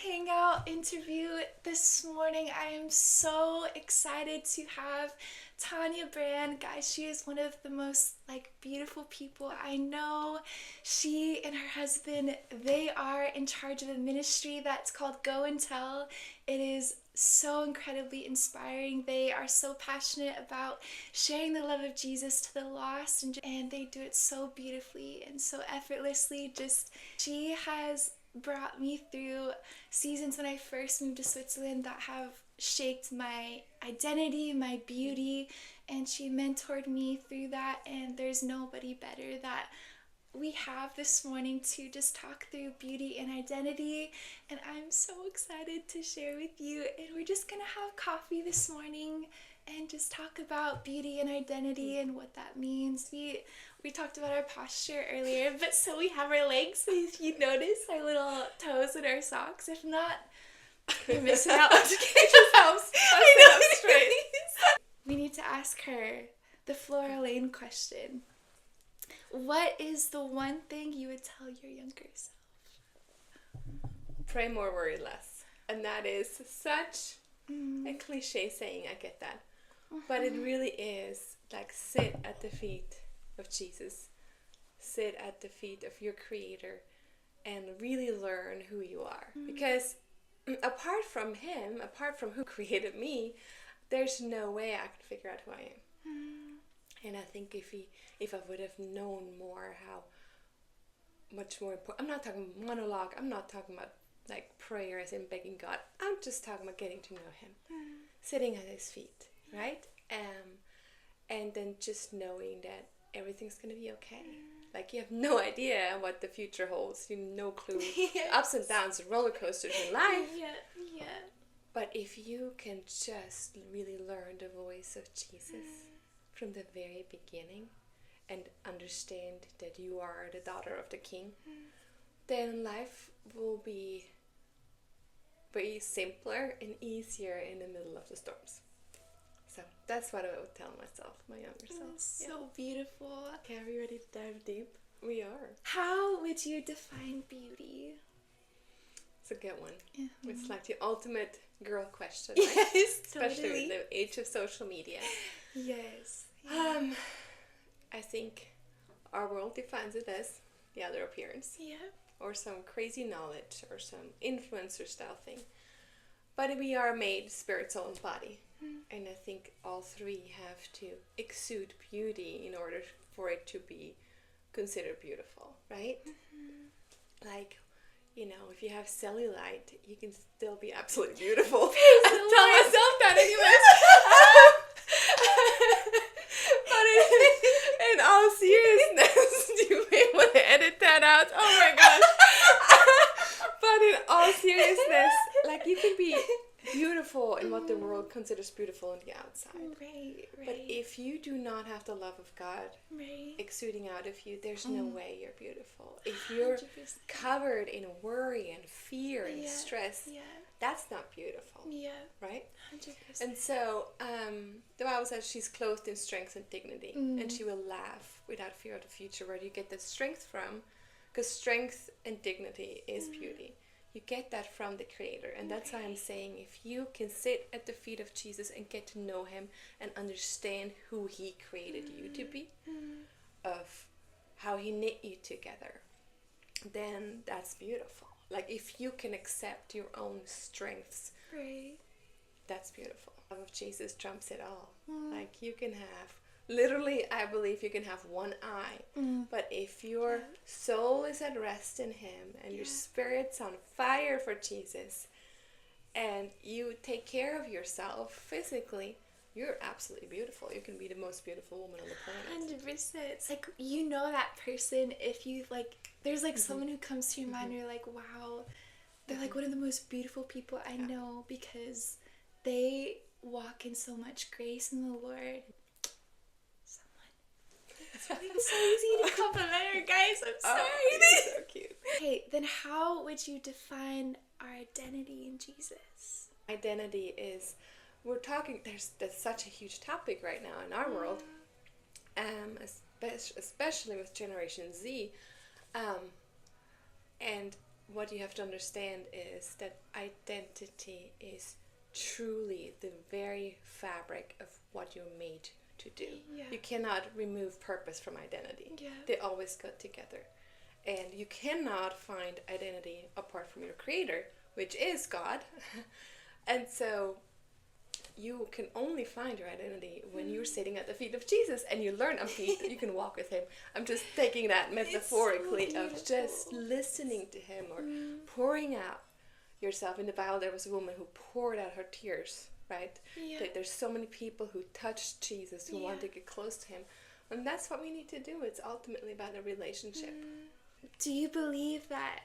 Hangout interview this morning. I am so excited to have Tanja Brann. Guys, she is one of the most beautiful people I know. She and her husband, they are in charge of a ministry that's called Go and Tell. It is so incredibly inspiring. They are so passionate about sharing the love of Jesus to the lost, and they do it so beautifully and so effortlessly. She has brought me through seasons when I first moved to Switzerland that have shaped my identity, my beauty, and she mentored me through that, and there's nobody better that we have this morning to just talk through beauty and identity, and I'm so excited to share with you. And we're just gonna have coffee this morning and just talk about beauty and identity and what that means. We talked about our posture earlier, but so we have our legs, if you notice, our little toes in our socks. If not, you're missing out. I'm just kidding. I know, straight. We need to ask her the Flora Lane question. What is the one thing you would tell your younger self? Pray more, worry less. And that is such a cliche saying, I get that. But it really is sit at the feet of Jesus. Sit at the feet of your Creator and really learn who you are. Because apart from Him, apart from who created me, there's no way I can figure out who I am. And I think if I would have known more how much more important, I'm not talking monologue, I'm not talking about prayers and begging God, I'm just talking about getting to know Him. Sitting at His feet, right? And then just knowing that everything's going to be okay. You have no idea what the future holds. You have no clue. Yes. Ups and downs, roller coasters in life. Yeah. But if you can just really learn the voice of Jesus from the very beginning and understand that you are the daughter of the King, then life will be way simpler and easier in the middle of the storms. So that's what I would tell myself, my younger self. So beautiful. Okay, are we ready to dive deep? We are. How would you define beauty? It's a good one. Mm-hmm. It's the ultimate girl question, right? Yes, Especially totally. in the age of social media. Yes. I think our world defines it as the other appearance. Yeah. Or some crazy knowledge or some influencer style thing. But we are made spirit, soul, and body. And I think all three have to exude beauty in order for it to be considered beautiful, right? If you have cellulite, you can still be absolutely beautiful. I tell myself that anyways. But in all seriousness, you may want to edit that out. Oh my gosh. But in all seriousness, you can be beautiful in what the world considers beautiful on the outside. Right. But if you do not have the love of God exuding out of you, there's no way you're beautiful. If you're 100%. Covered in worry and fear and stress, that's not beautiful. Yeah. Right? 100%. And so the Bible says she's clothed in strength and dignity, and she will laugh without fear of the future. Where do you get that strength from? Because strength and dignity is beauty. You get that from the Creator. And that's why I'm saying, if you can sit at the feet of Jesus and get to know Him and understand who He created you to be, of how He knit you together, then that's beautiful. If you can accept your own strengths, that's beautiful. The love of Jesus trumps it all. You can have, literally, I believe you can have one eye, but if your soul is at rest in Him and your spirit's on fire for Jesus, and you take care of yourself physically, you're absolutely beautiful. You can be the most beautiful woman on the planet. 100%. It's that person, if you there's someone who comes to your mind, and you're wow, they're one of the most beautiful people I know, because they walk in so much grace in the Lord. It's so easy to compliment her, guys. I'm sorry. Oh, so cute. Okay, then how would you define our identity in Jesus? Identity is, that's such a huge topic right now in our world, especially with Generation Z, and what you have to understand is that identity is truly the very fabric of what you're made to do. Yeah. You cannot remove purpose from identity. Yeah. They always go together. And you cannot find identity apart from your creator, which is God. And so you can only find your identity when you're sitting at the feet of Jesus and you learn on feet that you can walk with him. I'm just taking that metaphorically so of just listening to him or pouring out yourself. In the Bible, there was a woman who poured out her tears, right? Yeah. There's so many people who touched Jesus, who want to get close to him. And that's what we need to do. It's ultimately about a relationship. Do you believe that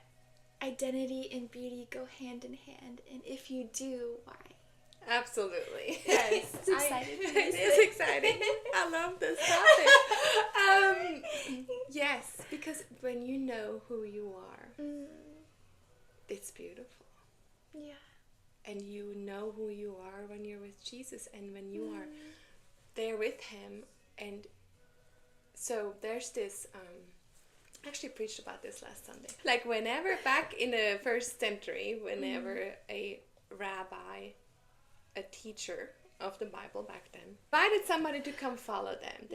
identity and beauty go hand in hand? And if you do, why? Absolutely. Yes, it's exciting. It is exciting. I love this topic. Yes, because when you know who you are, it's beautiful. Yeah. And you know who you are when you're with Jesus and when you are there with him. And so there's this... I actually preached about this last Sunday. Like whenever, back in the first century, whenever a rabbi, a teacher of the Bible back then, invited somebody to come follow them.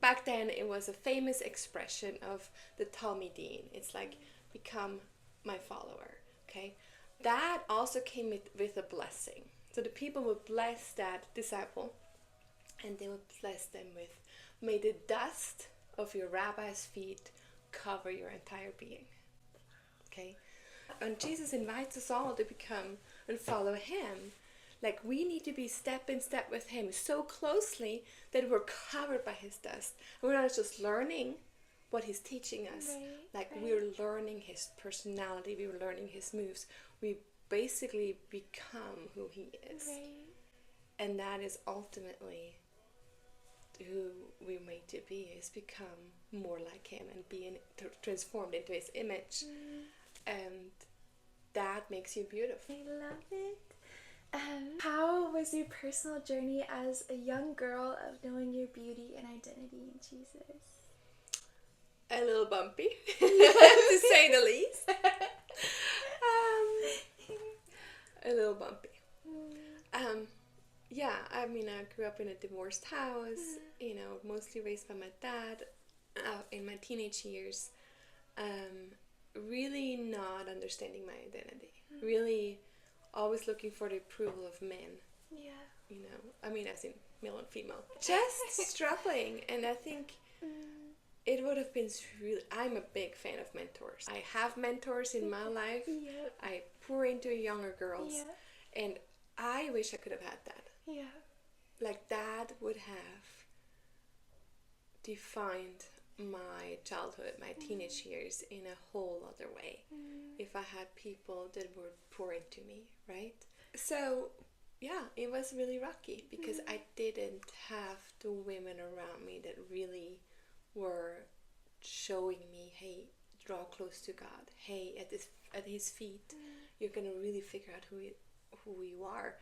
Back then it was a famous expression of the Talmudim. It's like, become my follower, okay? That also came with a blessing. So the people would bless that disciple, and they would bless them with, may the dust of your rabbi's feet cover your entire being. Okay? And Jesus invites us all to become and follow him. Like we need to be step in step with him so closely that we're covered by his dust. We're not just learning what he's teaching us. We're learning his personality. We're learning his moves. We basically become who he is. Right. And that is ultimately who we're made to be, is become more like him and being transformed into his image. And that makes you beautiful. I love it. How was your personal journey as a young girl of knowing your beauty and identity in Jesus? A little bumpy, to say the least. A little bumpy. Yeah, I mean, I grew up in a divorced house, mostly raised by my dad in my teenage years. Really not understanding my identity. Really always looking for the approval of men. Yeah. I mean, as in male and female. Just struggling. And I think it would have been really... I'm a big fan of mentors. I have mentors in my life. Yeah. I pour into younger girls. Yeah. And I wish I could have had that. Yeah. Like that would have defined my childhood, my teenage years in a whole other way. If I had people that would pour into me, right? So, yeah, it was really rocky because I didn't have the women around me that really were showing me, hey, draw close to God. Hey, at his feet, you're gonna really figure out who you are.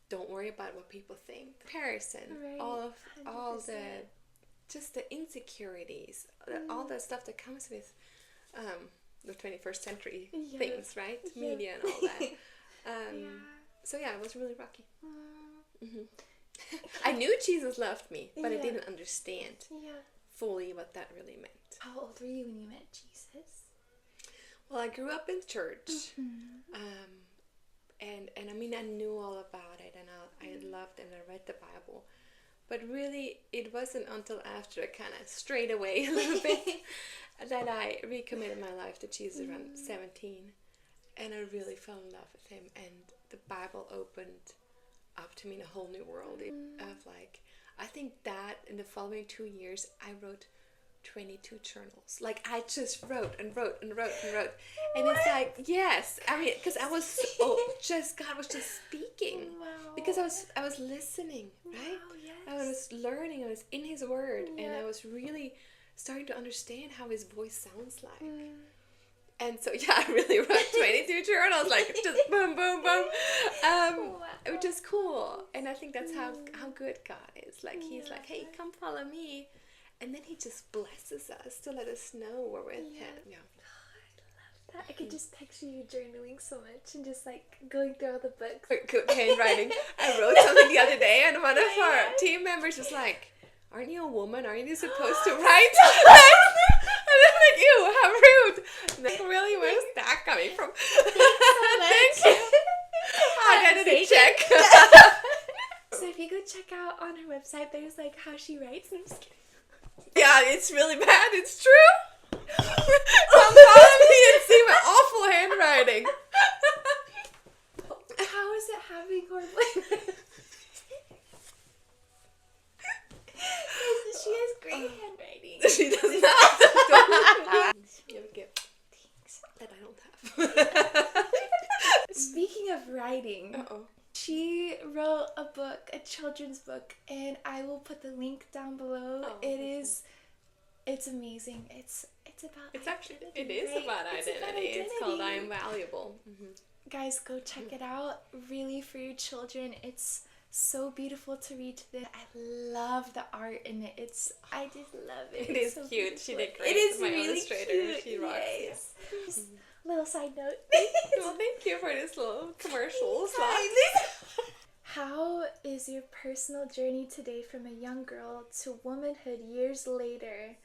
Don't worry about what people think. Comparison, Right. all 100%. the insecurities, all the stuff that comes with the 21st century things, right? Yeah. Media and all that. So yeah, it was really rocky. I knew Jesus loved me, but I didn't understand fully what that really meant. How old were you when you met Jesus? Well, I grew up in church. And I mean, I knew all about it, and I loved and I read the Bible. But really, it wasn't until after I kind of strayed away a little bit that I recommitted my life to Jesus around 17. And I really fell in love with him. And the Bible opened up to me in a whole new world of like, I think that in the following 2 years, I wrote 22 journals. Like I just wrote and wrote and wrote and wrote. And it's like, yes, I mean, because I was God was just speaking. Wow. Because I was listening, right? Wow, yes. I was learning, I was in his word, and I was really starting to understand how his voice sounds like. And so, yeah, I really wrote 22 journals, like just boom, boom, boom. Which is cool. And I think that's how good God is. Like, he's like, hey, come follow me. And then he just blesses us to let us know we're with him. Yeah. that. I could just picture you journaling so much and just like going through all the books. Good handwriting. I wrote something the other day, and one of our team members was like, "Aren't you a woman? Aren't you supposed to write?" And I'm like, "Ew, how rude!" Like, really, where's that coming from? Thank you. Identity check. So if you go check out on her website, there's like how she writes. I'm just kidding. Yeah, it's really bad. It's true. Come follow me and see my awful handwriting. How is it having horrible? She has great handwriting. She does not. You have a gift that I don't have. Speaking of writing, Uh-oh. she wrote a book, a children's book, and I will put the link down below. Oh, It's amazing. It's about. It's actually identity, it is right? about It's identity. about identity. It's called I Am Valuable. Guys, go check it out. Really, for your children, it's so beautiful to read to them. I love the art in it. I just love it. It is so cute. She did great. It is My really illustrator. cute. She rocks. Yes. Just little side note. Well, thank you for this little commercial slot. How is your personal journey today from a young girl to womanhood years later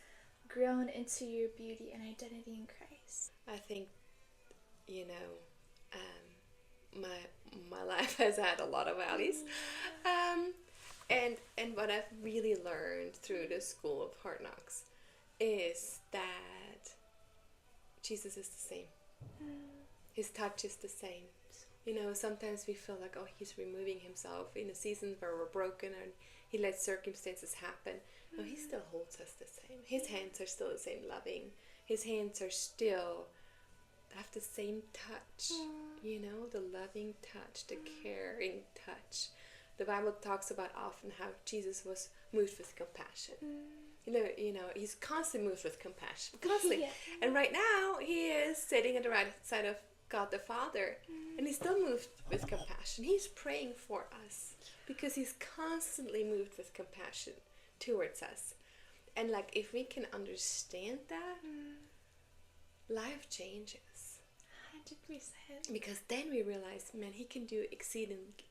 grown into your beauty and identity in Christ? I think, my life has had a lot of valleys, and what I've really learned through the School of Hard Knocks is that Jesus is the same. His touch is the same. Sometimes we feel like, oh, he's removing himself in a season where we're broken and he lets circumstances happen. No, he still holds us the same. His hands are still the same loving. His hands are still have the same touch, the loving touch, the caring touch. The Bible talks about often how Jesus was moved with compassion. He's constantly moved with compassion, constantly. Yeah. And right now, he is sitting at the right side of God the Father, and he's still moved with compassion. He's praying for us because he's constantly moved with compassion towards us. And if we can understand that, life changes. 100%. Because then we realize, man, he can do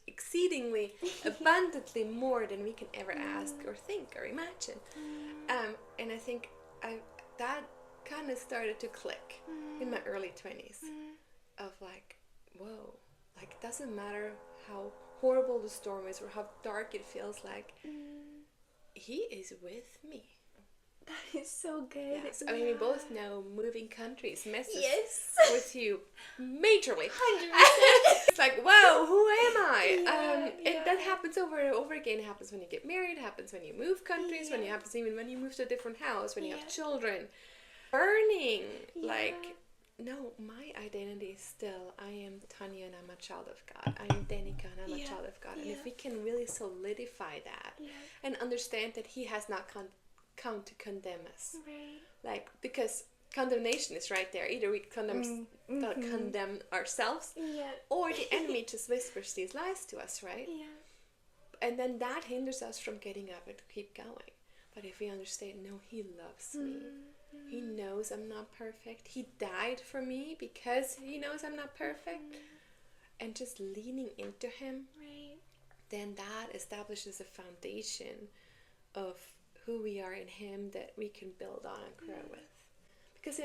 exceedingly abundantly more than we can ever ask or think or imagine. And I think that kind of started to click in my early 20s of whoa, it doesn't matter how horrible the storm is or how dark it feels like, he is with me. That is so good. Yes. I mean, we both know moving countries messes Yes. with you majorly. 100%. It's whoa, who am I? Yeah. And that happens over and over again. It happens when you get married. It happens when you move countries. When it happens even when you move to a different house. When you have children. Burning. No, my identity is still, I am Tanja and I'm a child of God. I am Danica and I'm a child of God. And if we can really solidify that and understand that he has not come to condemn us. Right. Because condemnation is right there. Either we condemn ourselves or the enemy just whispers these lies to us, right? Yeah. And then that hinders us from getting up and keep going. But if we understand, no, he loves me. He knows I'm not perfect. He died for me because he knows I'm not perfect. And just leaning into him, then that establishes a foundation of who we are in him that we can build on and grow with. Because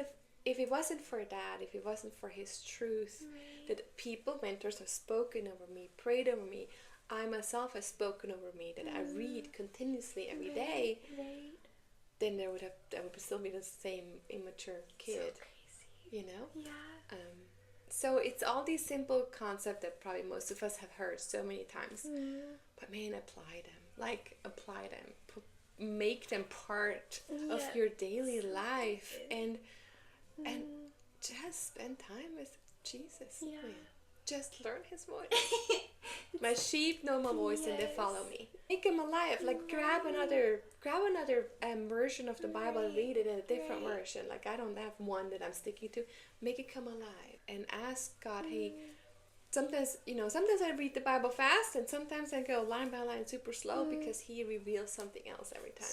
if it wasn't for that, if it wasn't for his truth, that people, mentors have spoken over me, prayed over me, I myself have spoken over me, that I read continuously every day, then I would still be the same immature kid. So crazy. Yeah. So it's all these simple concepts that probably most of us have heard so many times. But man, apply them. Make them part of your daily life, and just spend time with Jesus. Yeah. Just learn his voice. My sheep know my voice and they follow me. Make him alive. Grab another version of the Bible and read it in a different version. I don't have one that I'm sticking to. Make it come alive and ask God, hey, sometimes I read the Bible fast and sometimes I go line by line super slow because he reveals something else every time.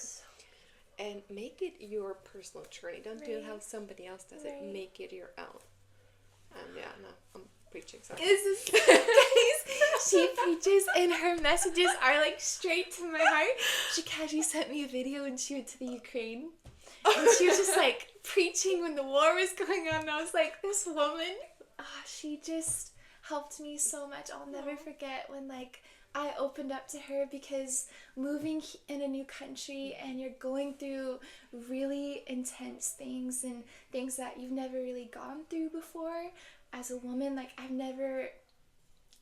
And make it your personal journey. Don't do it how somebody else does it. Make it your own. And yeah, no, I'm preaching, sorry. She preaches and her messages are like straight to my heart. She casually sent me a video when she went to the Ukraine. And she was just like preaching when the war was going on. And I was like, this woman, she just helped me so much. I'll never forget when like I opened up to her, because moving in a new country and you're going through really intense things and things that you've never really gone through before as a woman. Like I've never,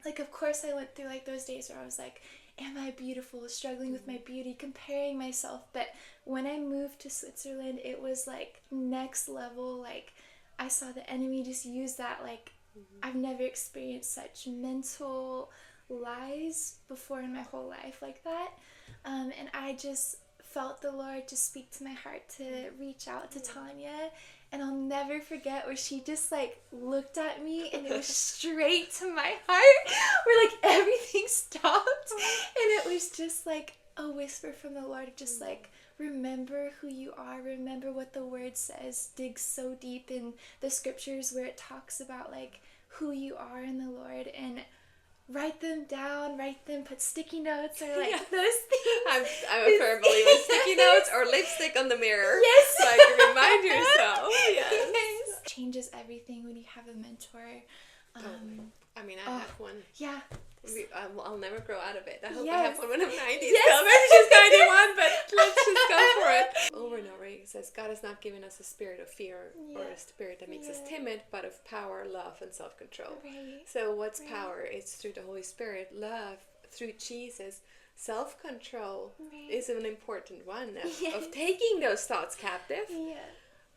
like of course I went through like those days where I was like, am I beautiful, struggling with my beauty, comparing myself. But when I moved to Switzerland, it was like next level. Like I saw the enemy just use that. Like I've never experienced such mental lies before in my whole life like that. And I just felt the Lord just speak to my heart to reach out to Tanja. And I'll never forget where she just like looked at me and it was straight to my heart, where like everything stopped. And it was just like a whisper from the Lord, just like, remember who you are, remember what the word says, dig so deep in the scriptures where it talks about like who you are in the Lord, and write them down, put sticky notes or like those things. I'm a firm believer in sticky notes or lipstick on the mirror. Yes. So I can remind yourself. Yes. Changes everything when you have a mentor. Totally. I mean, I have one. Yeah. I'll never grow out of it. I hope I Yes. have one when I'm 90. Yes. So maybe she's 91, but let's just go for it. Over and over, it says, God has not given us a spirit of fear or a spirit that makes us timid, but of power, love, and self-control. Right. So what's power? It's through the Holy Spirit. Love, through Jesus. Self-control is an important one of taking those thoughts captive,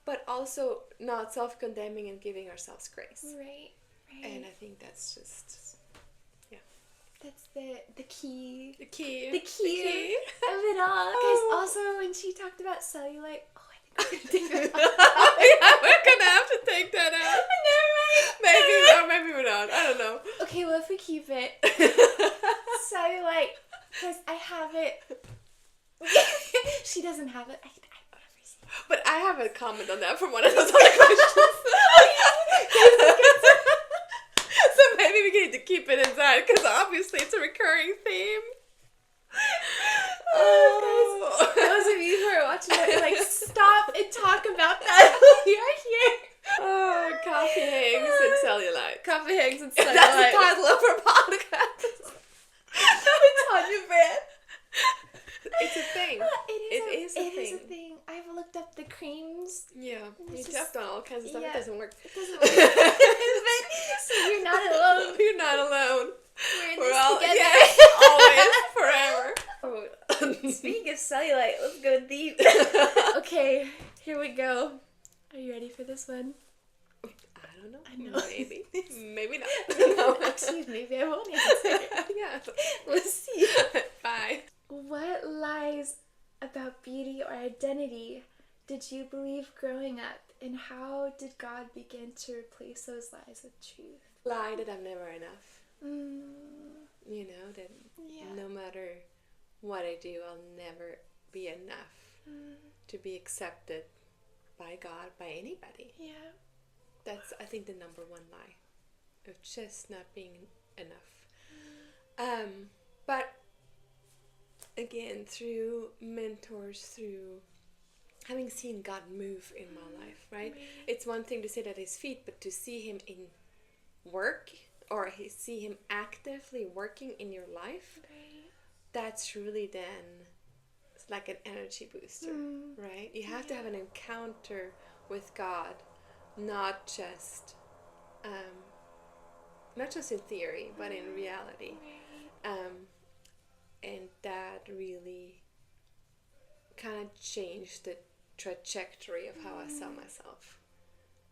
but also not self-condemning and giving ourselves grace. Right. And I think that's just... That's the key. The key of it all. Because also when she talked about cellulite, I think we're gonna take that out. We're gonna have to take that out. Never mind. Maybe we're not. I don't know. Okay, well if we keep it, cellulite, because I have it. She doesn't have it. I never see it. But I have a comment on that from one of those other questions. So maybe we need to keep it inside, because obviously it's a recurring theme. Guys, those of you who are watching it, like, stop and talk about that. We are here. Oh, coffee hangs and cellulite. Coffee hangs and cellulite. That's the title of our podcast. With Tanja Brann. It's a thing. It is a thing. I've looked up the creams. Yeah, you tapped on all kinds of stuff. Yeah. It doesn't work. It doesn't work. So you're not alone. You're not alone. We're in We're this all together. yes, always, forever. Oh, speaking of cellulite, let's go deep. Okay, here we go. Are you ready for this one? I don't know. I know. Maybe. Maybe not. No, actually, maybe I won't answer. Yeah. Let's see. Bye. What lies about beauty or identity did you believe growing up, and how did God begin to replace those lies with truth? Lie that I'm never enough. You know, that no matter what I do, I'll never be enough to be accepted by God, by anybody. Yeah. That's, I think, the number one lie, of just not being enough. But again, through mentors, through having seen God move in my life, right? It's one thing to sit at his feet, but to see him in work, or see him actively working in your life, that's really then like an energy booster, right? You have to have an encounter with God, not just in theory, but in reality. And that really kind of changed the trajectory of how I saw myself.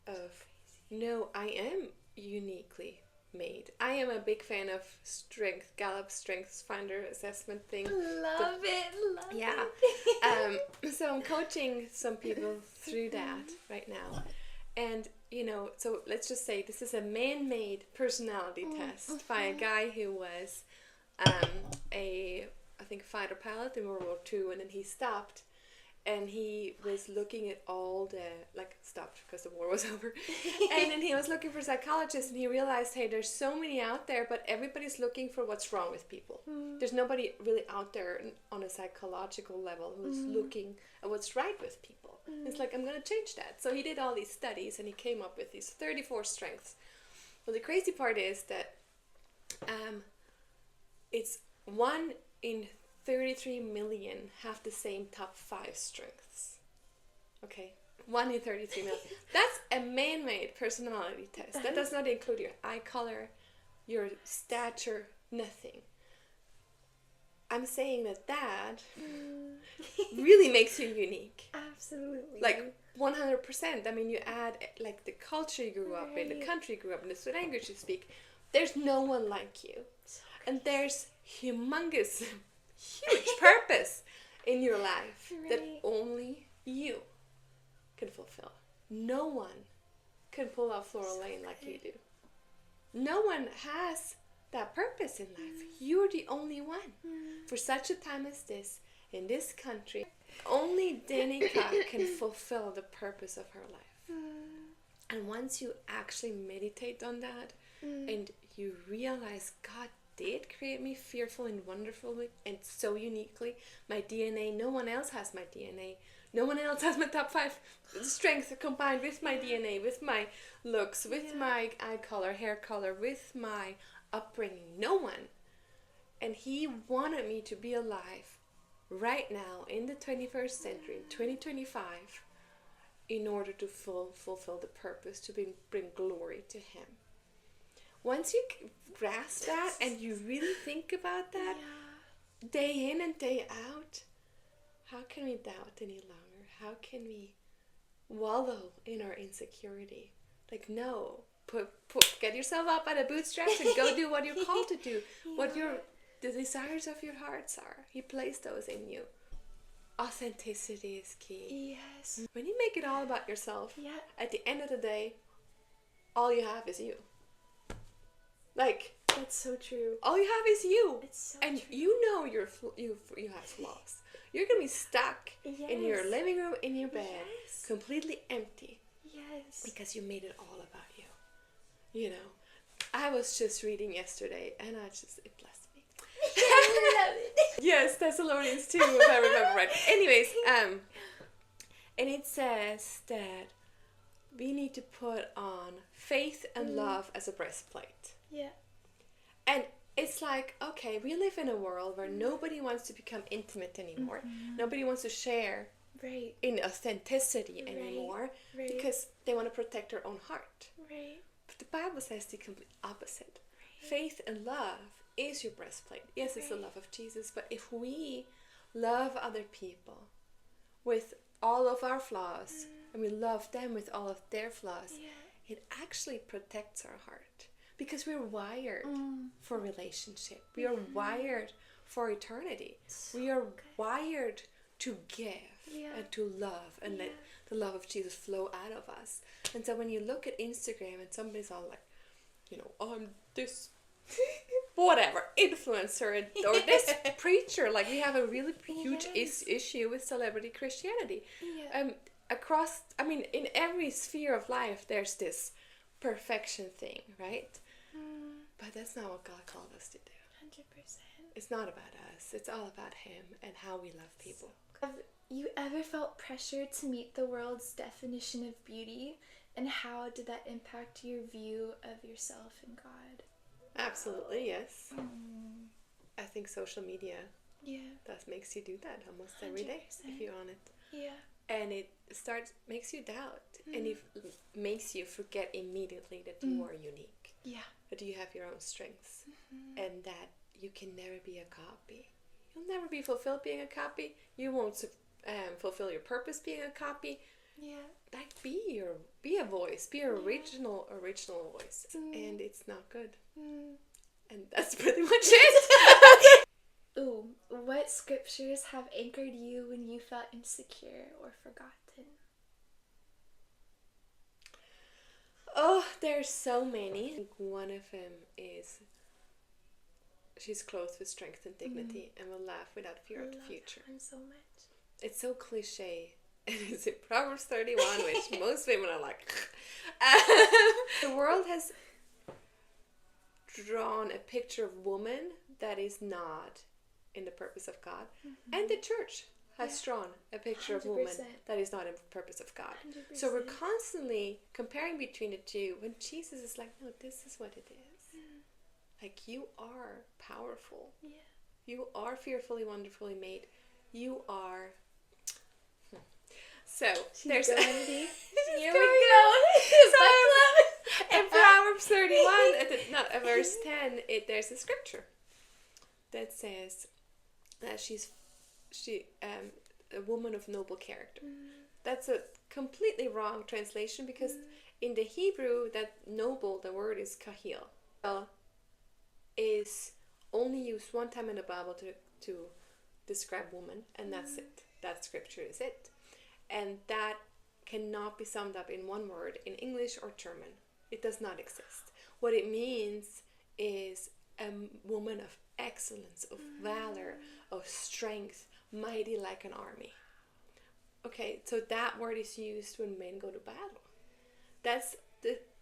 Of, no, I am uniquely made. I am a big fan of Gallup's Strengths Finder assessment thing. Love it. So I'm coaching some people through that right now. And, you know, so let's just say this is a man-made personality test by a guy who was I think fighter pilot in World War II, and then he stopped, and he was looking at all the, like, stopped because the war was over. And then he was looking for psychologists, and he realized, hey, there's so many out there, but everybody's looking for what's wrong with people. There's nobody really out there on a psychological level who's looking at what's right with people. It's like, I'm going to change that. So he did all these studies, and he came up with these 34 strengths. Well, the crazy part is that it's 1 in 33 million have the same top 5 strengths. Okay, 1 in 33 million. That's a man-made personality test. That does not include your eye color, your stature, nothing. I'm saying that really makes you unique. Absolutely. Like 100%. I mean, you add like the culture you grew up in, the country you grew up in, the language you speak. There's no one like you. And there's humongous, huge purpose in your life that only you can fulfill. No one can pull off Floral Lane like you do. No one has that purpose in life. You're the only one. For such a time as this, in this country, only Danica can fulfill the purpose of her life. And once you actually meditate on that, and you realize God did create me fearfully and wonderfully and so uniquely, my DNA, no one else has my DNA. No one else has my top 5 strengths combined with my DNA, with my looks, with my eye color, hair color, with my upbringing. No one. And he wanted me to be alive right now in the 21st century, in 2025, in order to fulfill the purpose, to bring glory to him. Once you grasp that and you really think about that, day in and day out, how can we doubt any longer? How can we wallow in our insecurity? Like, no, get yourself up by the bootstraps and go do what you're called to do. What the desires of your hearts are. He placed those in you. Authenticity is key. Yes. When you make it all about yourself, at the end of the day, all you have is you. Like, that's so true. All you have is you. It's so and true. You know you have flaws. You're gonna be stuck in your living room, in your bed, completely empty. Yes. Because you made it all about you. You know, I was just reading yesterday, and it blessed me. I love it. Yes, Thessalonians 2, if I remember right. Anyways, and it says that we need to put on faith and love as a breastplate. Yeah. And it's like, okay, we live in a world where nobody wants to become intimate anymore. Nobody wants to share in authenticity anymore because they want to protect their own heart. Right. But the Bible says the complete opposite. Faith and love is your breastplate. Yes, it's the love of Jesus, but if we love other people with all of our flaws and we love them with all of their flaws, it actually protects our heart. Because we're wired for relationship. We are wired for eternity. We are wired to give and to love and let the love of Jesus flow out of us. And so when you look at Instagram and somebody's all like, I'm this whatever influencer or this preacher, like we have a really huge issue with celebrity Christianity. In every sphere of life there's this perfection thing, right? But that's not what God called us to do. 100%. It's not about us. It's all about him and how we love people. Have you ever felt pressured to meet the world's definition of beauty? And how did that impact your view of yourself and God? Absolutely, yes. I think social media that makes you do that almost every day if you're on it. Yeah. And it makes you doubt. And it makes you forget immediately that you are unique. Yeah. That you have your own strengths. And that you can never be a copy. You'll never be fulfilled being a copy. You won't fulfill your purpose being a copy. Yeah. Like, be a voice. Be an original voice. And it's not good. And that's pretty much it. Ooh, what scriptures have anchored you when you felt insecure or forgotten? Oh, there's so many. I think one of them is, she's clothed with strength and dignity and will laugh without fear of the future. I love that one so much. it's so cliche. And it's in Proverbs 31, which most women are like, the world has drawn a picture of woman that is not in the purpose of God. And the church has drawn a picture of woman that is not in the purpose of God. 100%. So we're constantly comparing between the two when Jesus is like, no, this is what it is. Like, you are powerful. Yeah. You are fearfully, wonderfully made. You are... So, there's... Here we go. So, in Proverbs 31, verse 10, there's a scripture that says that she's a woman of noble character. That's a completely wrong translation, because in the Hebrew, that noble, the word is kahil, is only used one time in the Bible to describe woman, and that's it. That scripture is it. And that cannot be summed up in one word in English or German. It does not exist. What it means is a woman of excellence, of valor, of strength, mighty like an army. Okay, so that word is used when men go to battle. That's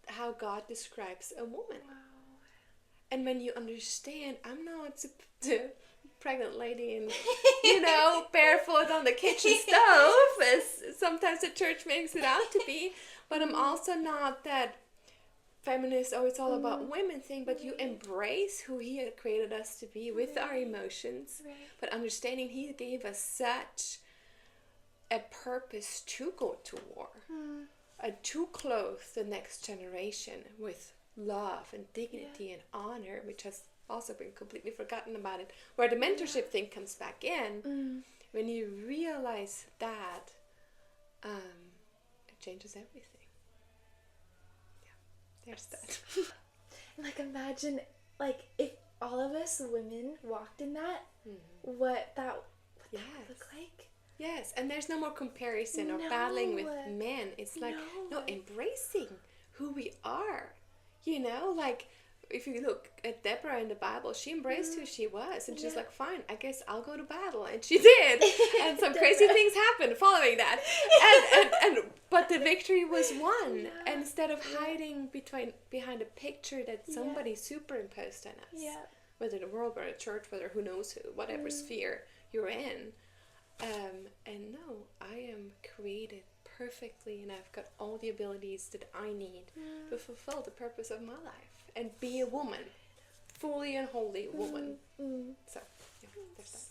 how God describes a woman. Wow. And when you understand, I'm not the pregnant lady and, barefoot on the kitchen stove, as sometimes the church makes it out to be, but I'm also not that feminist, it's all about women thing, but you embrace who He had created us to be with our emotions, but understanding He gave us such a purpose to go to war, and to clothe the next generation with love and dignity and honor, which has also been completely forgotten about it, where the mentorship thing comes back in. When you realize that, it changes everything. There's that. Like, imagine, like, if all of us women walked in that, what that would look like. Yes, and there's no more comparison or battling with men. It's like, embracing who we are. Like, if you look at Deborah in the Bible, she embraced who she was, and she's like, fine, I guess I'll go to battle, and she did, and some crazy things happened following that, but the victory was won, and instead of hiding behind a picture that somebody superimposed on us, whether the world, whether the church, whether who knows who, whatever sphere you're in, and no, I am created perfectly, and I've got all the abilities that I need to fulfill the purpose of my life and be a woman, fully and wholly woman. So, there's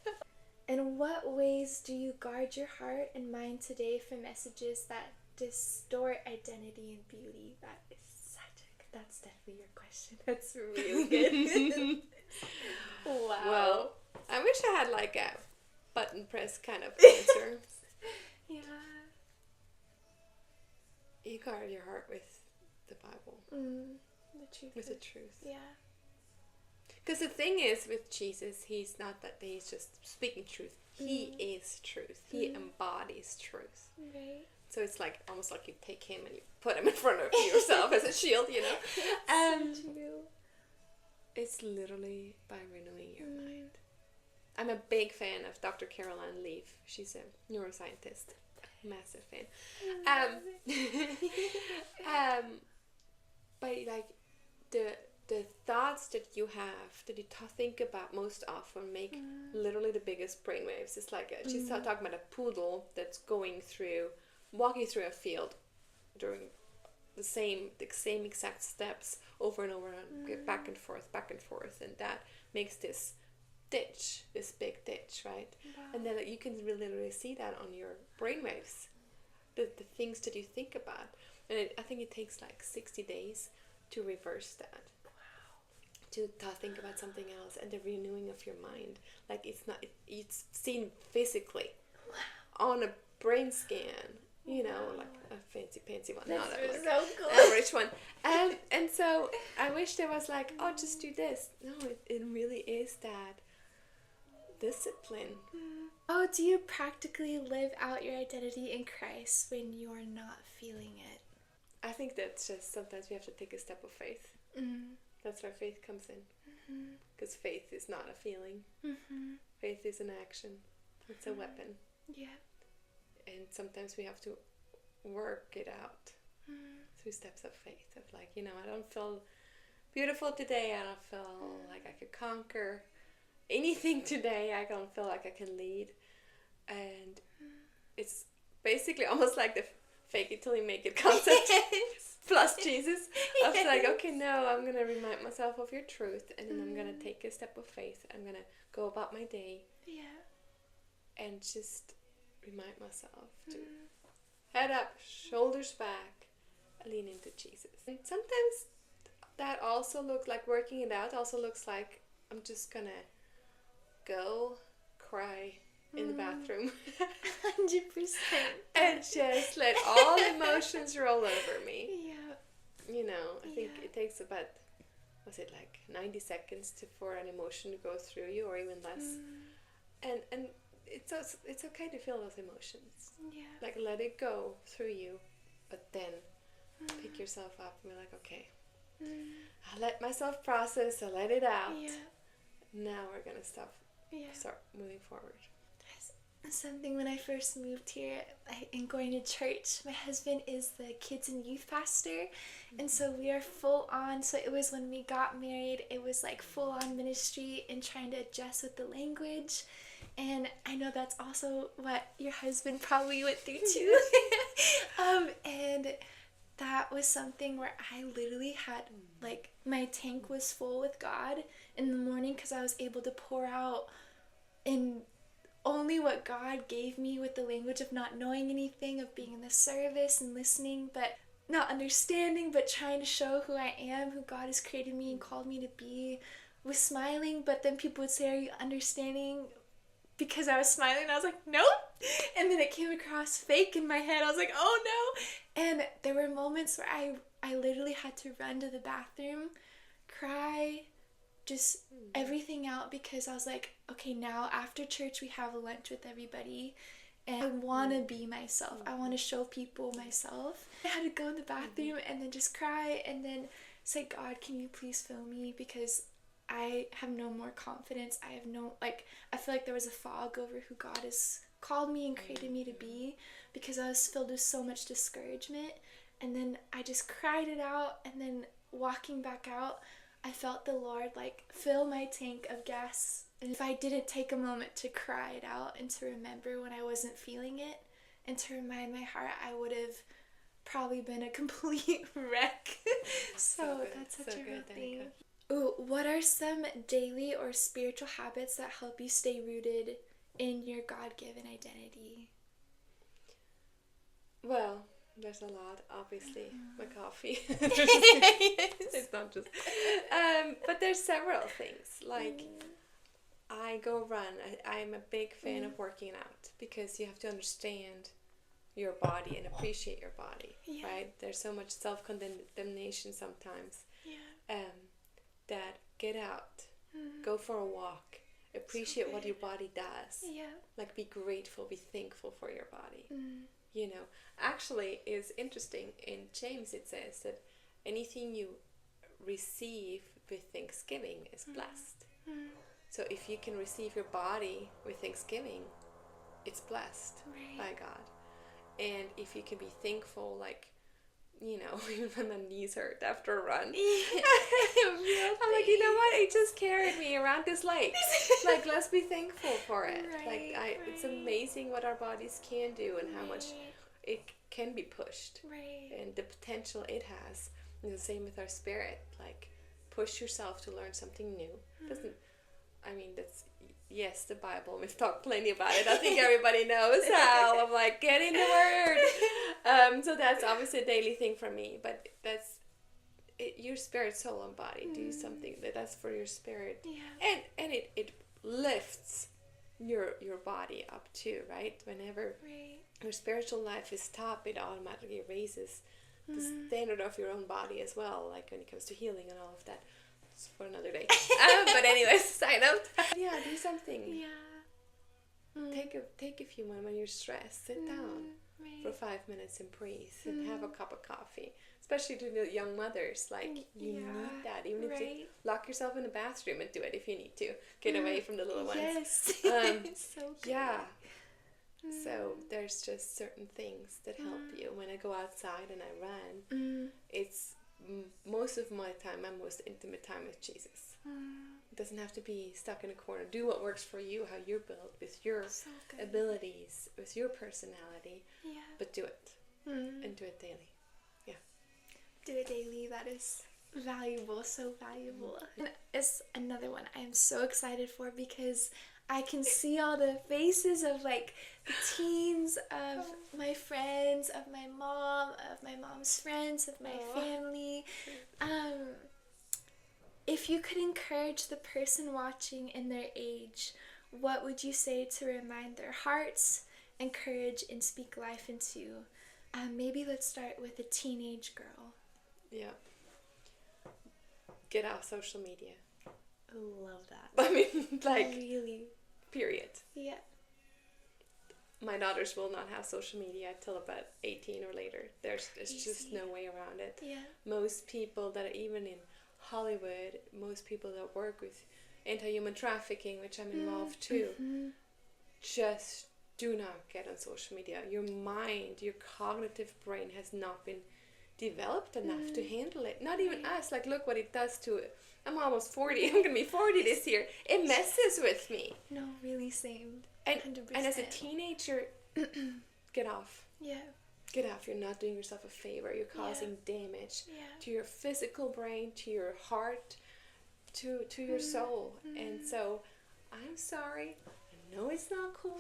that. In what ways do you guard your heart and mind today from messages that distort identity and beauty? That's definitely your question. That's really good. Wow. Well, I wish I had like a button press kind of answer. Yeah. You guard your heart with the Bible. The truth. With the truth. Yeah. Because the thing is, with Jesus, He's not that He's just speaking truth. He is truth. He embodies truth. Right. So it's like, almost like you take Him and you put Him in front of yourself as a shield, So true. It's literally by renewing your mind. I'm a big fan of Dr. Caroline Leaf. She's a neuroscientist. Massive fan. But like the thoughts that you have, that you think about most often, make literally the biggest brainwaves. It's like she's talking about a poodle that's walking through a field during the same exact steps over and over and back and forth, and that makes this big ditch, right? Wow. And then you can literally see that on your brainwaves, the things that you think about. And I think it takes like 60 days to reverse that. Wow. To think about something else, and the renewing of your mind. Like, it's seen physically on a brain scan, like a fancy one, not a so cool. average one. And so I wish there was like, just do this. No, it really is that discipline. How do you practically live out your identity in Christ when you're not feeling it? I think that's just sometimes we have to take a step of faith. That's where faith comes in. Because faith is not a feeling. Faith is an action. It's a weapon. Yeah. And sometimes we have to work it out through steps of faith. Of like, I don't feel beautiful today. I don't feel like I could conquer anything today. I don't feel like I can lead. And it's basically almost like the fake it till you make it concept. Yes. Plus Jesus. I was like, okay, no, I'm going to remind myself of your truth. And then I'm going to take a step of faith. I'm going to go about my day. Yeah. And just remind myself to head up, shoulders back, lean into Jesus. And sometimes that also looks like working it out, also looks like I'm just going to go cry in the bathroom. 100%. And just let all emotions roll over me. Yeah. I think it takes about, was it like 90 seconds for an emotion to go through you, or even less. And it's okay to feel those emotions. Yeah. Like, let it go through you, but then pick yourself up and be like, okay, I let myself process, I let it out. Yeah. Now we're gonna start moving forward. Something when I first moved here and going to church, my husband is the kids and youth pastor, and so we are full on. So it was when we got married, it was like full on ministry and trying to adjust with the language. And I know that's also what your husband probably went through too. And that was something where I literally had, like, my tank was full with God in the morning because I was able to pour out in only what God gave me with the language of not knowing anything, of being in the service and listening, but not understanding, but trying to show who I am, who God has created me and called me to be, was smiling. But then people would say, are you understanding? Because I was smiling, and I was like, nope. And then it came across fake in my head. I was like, oh no. And there were moments where I literally had to run to the bathroom, cry, just everything out, because I was like, okay, now after church we have lunch with everybody, and I want to be myself. I want to show people myself. I had to go in the bathroom and then just cry and then say, God, can you please fill me, because I have no more confidence. I feel like there was a fog over who God has called me and created me to be, because I was filled with so much discouragement. And then I just cried it out, and then walking back out, I felt the Lord like fill my tank of gas. And if I didn't take a moment to cry it out and to remember when I wasn't feeling it and to remind my heart, I would have probably been a complete wreck. So that's such a real thing. Ooh, what are some daily or spiritual habits that help you stay rooted in your God-given identity? Well, there's a lot, obviously. My coffee. It's not just... but there's several things. Like, I go run. I'm a big fan of working out, because you have to understand your body and appreciate your body, right? There's so much self-condemnation sometimes. That get out, go for a walk, appreciate what your body does. Like, be grateful, be thankful for your body. Actually, it's interesting. In James it says that anything you receive with thanksgiving is blessed. So if you can receive your body with thanksgiving, it's blessed by God. And if you can be thankful, like, even when my knees hurt after a run, I'm like, you know what? It just carried me around this lake. Like, let's be thankful for it. It's amazing what our bodies can do and how much it can be pushed. And the potential it has. And the same with our spirit. Like, push yourself to learn something new. Yes, the Bible. We've talked plenty about it. I think everybody knows how. I'm like, get in the Word. So that's obviously a daily thing for me. But that's your spirit, soul, and body. Do something that's for your spirit. And it lifts your body up too, right? Whenever your spiritual life is top, it automatically raises the standard of your own body as well. Like when it comes to healing and all of that. For another day. But anyways, side note. Do something. Take a few moments when you're stressed. Sit down for 5 minutes and breathe and have a cup of coffee. especially to the young mothers, like you Yeah, need that. Even if you right. lock yourself in the bathroom and do it if you need to. Get away from the little ones. Yes. So good. Yeah. So there's just certain things that help you. When I go outside and I run, it's most of my time, my most intimate time with Jesus. It doesn't have to be stuck in a corner. Do what works for you, how you're built, with your abilities, with your personality. Yeah. But do it. And do it daily. Yeah. Do it daily. That is valuable. So valuable. And it's another one I am so excited for because I can see all the faces of like the teens, of my friends, of my mom's friends, of my family. If you could encourage the person watching in their age, what would you say to remind their hearts, encourage, and speak life into? Maybe let's start with a teenage girl. Yeah. Get off social media. Love that. I mean, like, really. Period. Yeah. My daughters will not have social media till about 18 or later. There's just no way around it. Yeah. Most people that are even in Hollywood, most people that work with anti-human trafficking, which I'm involved too, just do not get on social media. Your mind, your cognitive brain has not been developed enough to handle it. Not even us. Like, look what it does to it. I'm almost 40. I'm going to be 40 this year. It messes with me. No, really same. And 100%. as a teenager, get off. Yeah. Get off. You're not doing yourself a favor. You're causing damage to your physical brain, to your heart, to your soul. And so, I'm sorry. I know it's not cool.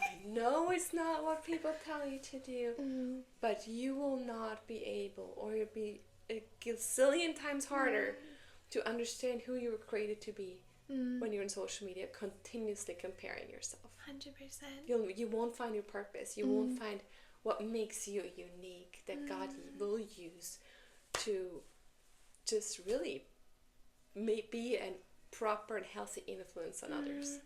I know it's not what people tell you to do. But you will not be able, or you'll be a gazillion times harder to understand who you were created to be when you're on social media, continuously comparing yourself. 100%. You won't find your purpose. You won't find what makes you unique, that God will use to just really be a proper and healthy influence on others.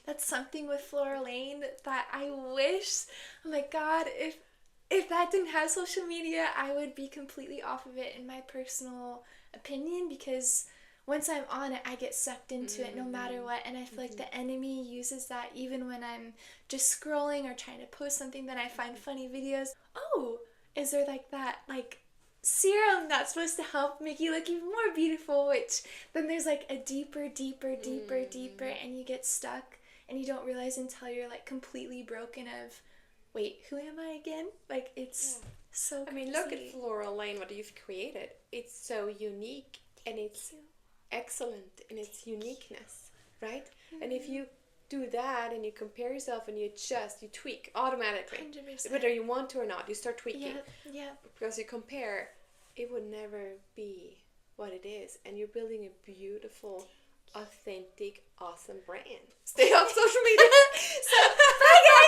That's something with Flora Lane that I wish, oh my God, if that didn't have social media, I would be completely off of it in my personal opinion, because once I'm on it, I get sucked into it no matter what, and I feel like the enemy uses that even when I'm just scrolling or trying to post something that I find funny videos. Oh, is there like that, like, serum that's supposed to help make you look even more beautiful, which then there's like a deeper, and you get stuck, and you don't realize until you're like completely broken of, wait, who am I again? Like, it's so crazy. I mean, look at Flora Lane, what you've created. It's so unique, and it's excellent in its uniqueness, right? And if you do that and you compare yourself and you adjust, you tweak automatically. 100%. Whether you want to or not, you start tweaking. Yeah. Because you compare, it would never be what it is. And you're building a beautiful, authentic, awesome brand. Stay off social media. So, bye guys.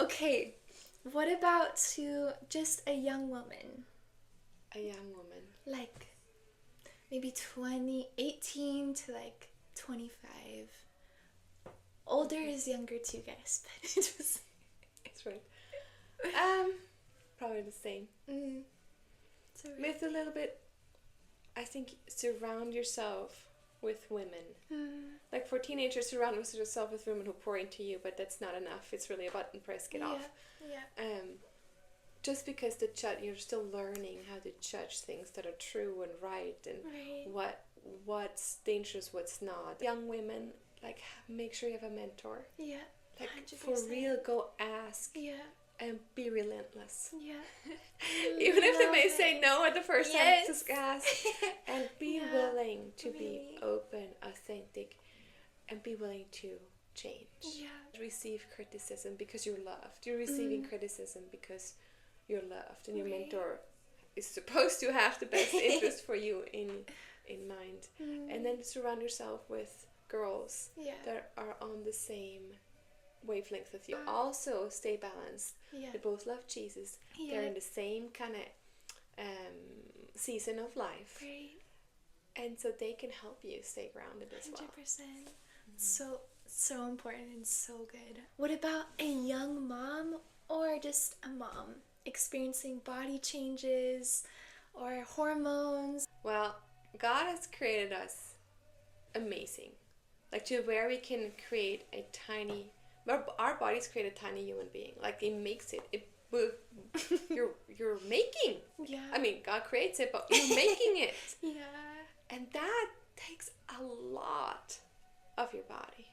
Okay, what about to just a young woman? A young woman. Like, maybe 18 to like 25. Older is younger too, guys, but it was... That's right. Probably the same. With a little bit, I think, surround yourself with women. Like, for teenagers, surround yourself with women who pour into you, but that's not enough. It's really a button press, get off. Just because you're still learning how to judge things that are true and right, and what's dangerous, what's not. Young women, like, make sure you have a mentor. Yeah. Like, 100%. for real, go ask. Yeah. And be relentless. Yeah. Even if they may say no at the first time, just ask. And be willing to be open, authentic, and be willing to change. Yeah. Receive criticism because you're loved. You're receiving criticism because you're loved, and your mentor is supposed to have the best interest for you in mind. And then surround yourself with girls that are on the same wavelength with you. Also stay balanced. They both love Jesus. They're in the same kind of season of life. Right. And so they can help you stay grounded as well. 100%. So important and so good. What about a young mom or just a mom experiencing body changes or hormones. Well, God has created us amazing. Like to where we can create a tiny, our bodies create a tiny human being. Like it makes it you're making. Yeah. I mean, God creates it, but you're making it. Yeah. And that takes a lot of your body.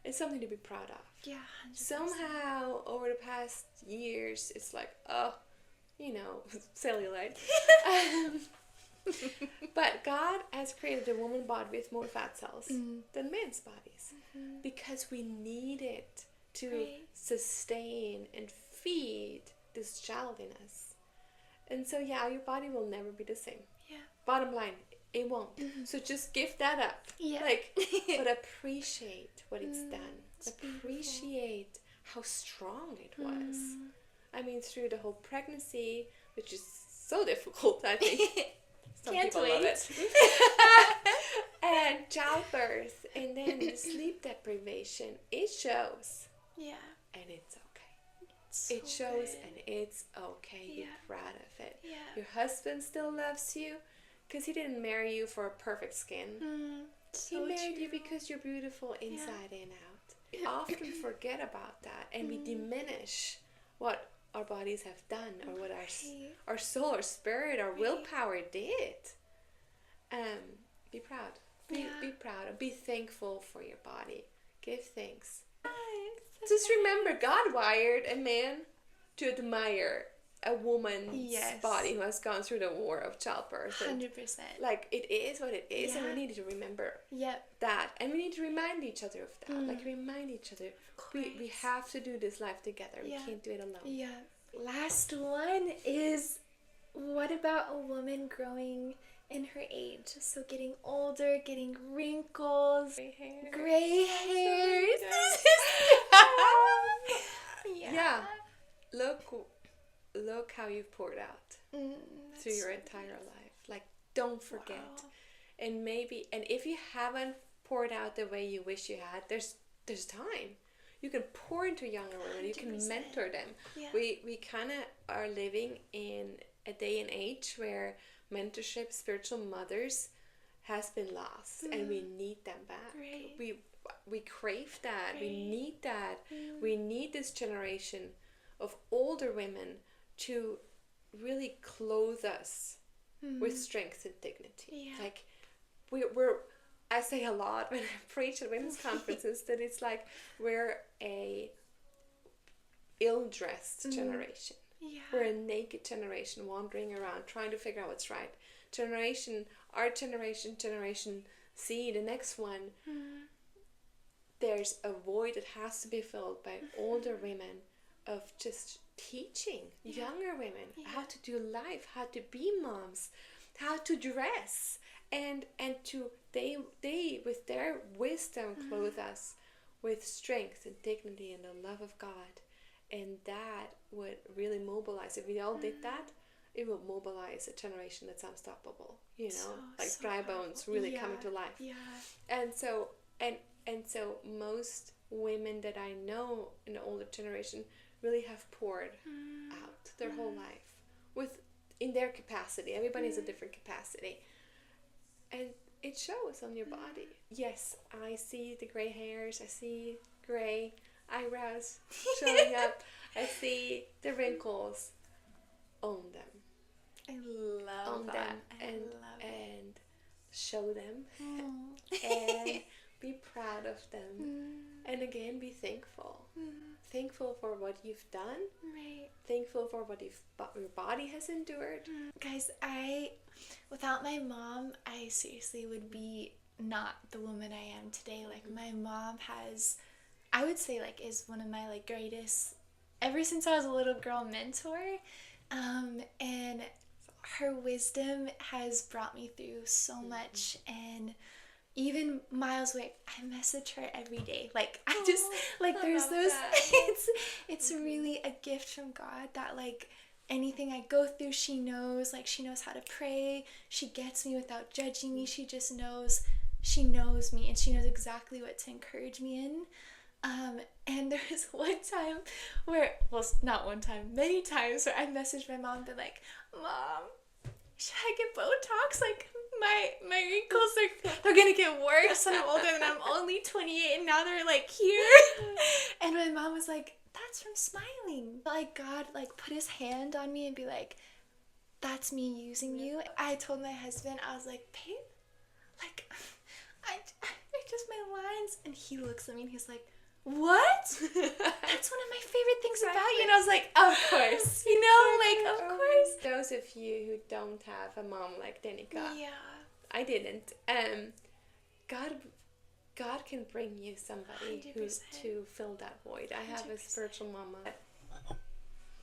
It's something to be proud of. Yeah. 100%. Somehow, over the past years, it's like, cellulite. But God has created a woman body with more fat cells than men's bodies because we need it to sustain and feed this childiness. And so, yeah, your body will never be the same. Yeah. Bottom line, it won't. So just give that up. Yeah. But appreciate what it's done. Appreciate how strong it was. I mean, through the whole pregnancy, which is so difficult, I think. Some Can't people wait. love it. And childbirth, and then the sleep deprivation, it shows. Yeah. And it's okay. So It shows good. and it's okay. Yeah. Be proud of it. Yeah. Your husband still loves you because he didn't marry you for a perfect skin. He So married you true. because you're beautiful inside and out. We often forget about that and we diminish what our bodies have done or what our soul, our spirit, our willpower did. Be proud. Be proud and be thankful for your body. Give thanks. Just remember, God wired a man to admire a woman's body who has gone through the war of childbirth. 100%. Like, it is what it is, and we need to remember that. And we need to remind each other of that. Like, remind each other. We have to do this life together. We can't do it alone. Yeah. Last one is, what about a woman growing in her age? So getting older, getting wrinkles, gray hairs. Yeah. Look how you've poured out through your entire life. Like, don't forget. Wow. And if you haven't poured out the way you wish you had, there's time. You can pour into younger women. You can 100%. mentor them. Yeah. We kind of are living in a day and age where mentorship, spiritual mothers, has been lost, and we need them back. Right. We crave that. Right. We need that. We need this generation of older women to really clothe us with strength and dignity. Yeah. Like we're I say a lot when I preach at women's conferences that it's like we're a ill-dressed generation. Yeah. We're a naked generation wandering around trying to figure out what's right. Our generation C, the next one, there's a void that has to be filled by older women of just teaching younger women how to do life, how to be moms, how to dress, and to they with their wisdom clothe us with strength and dignity and the love of God. And that would really mobilize. If we all did that, it will mobilize a generation that's unstoppable. You know, like dry bones really coming to life. Yeah. And so most women that I know in the older generation really have poured out their whole life in their capacity. Everybody has a different capacity, and it shows on your body. Yes, I see the gray hairs. I see gray eyebrows showing up. I see the wrinkles. Own them. I love Own that. them and show them and be proud of them. And again, be thankful. Thankful for what you've done. Right. Thankful for what your body has endured. Guys, without my mom, I seriously would be not the woman I am today. Like, my mom I would say, is one of my, greatest, ever since I was a little girl, mentor. And her wisdom has brought me through so much. And even miles away, I message her every day. There's those, it's really a gift from God that, anything I go through, she knows. She knows how to pray. She gets me without judging me. She just knows, she knows me, and she knows exactly what to encourage me in. And there was one time where, well, not one time, many times where I messaged my mom and been like, Mom, should I get Botox? Like, my wrinkles they're gonna get worse when I'm older, and I'm only 28 and now they're like here. And my mom was like, that's from smiling. Like, God like put his hand on me and be like, that's me using you. I told my husband, I was like, babe, like, I just my lines. And he looks at me and he's like, what? That's one of my favorite things about you. And I was like, of course. You know, like, of course. Those of you who don't have a mom like Danica. Yeah. I didn't. God can bring you somebody 100%. to fill that void. I have 100%. a spiritual mama.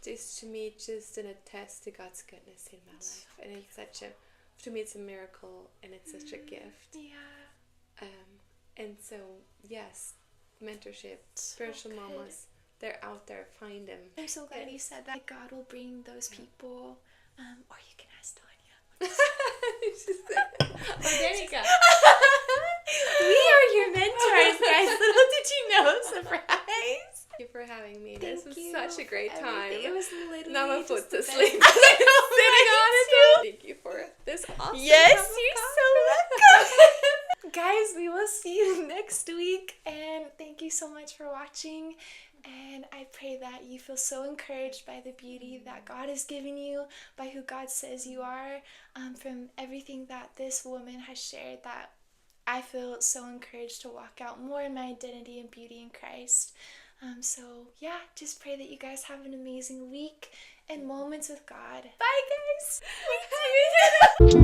Just to me, just an attest to God's goodness in my life. And it's to me, it's a miracle and it's such a gift. Yeah. And so, yes, mentorship, spiritual mamas, they're out there, find them. I'm so glad you said that. God will bring those people, or you can ask Tanya. Danica. We are your mentors, guys. Little did you know, surprise. Thank you for having me. Thank this was you such a great for time. everything. It was literally now I'm just put to the sleep. best. I know, Sitting on right? it. Thank you for this awesome Yes, cup of you're coffee. so welcome. Guys, we will see you next week, and thank you so much for watching. And I pray that you feel so encouraged by the beauty that God has given you, by who God says you are, from everything that this woman has shared, that I feel so encouraged to walk out more in my identity and beauty in Christ. So yeah, just pray that you guys have an amazing week and moments with God. Bye, guys.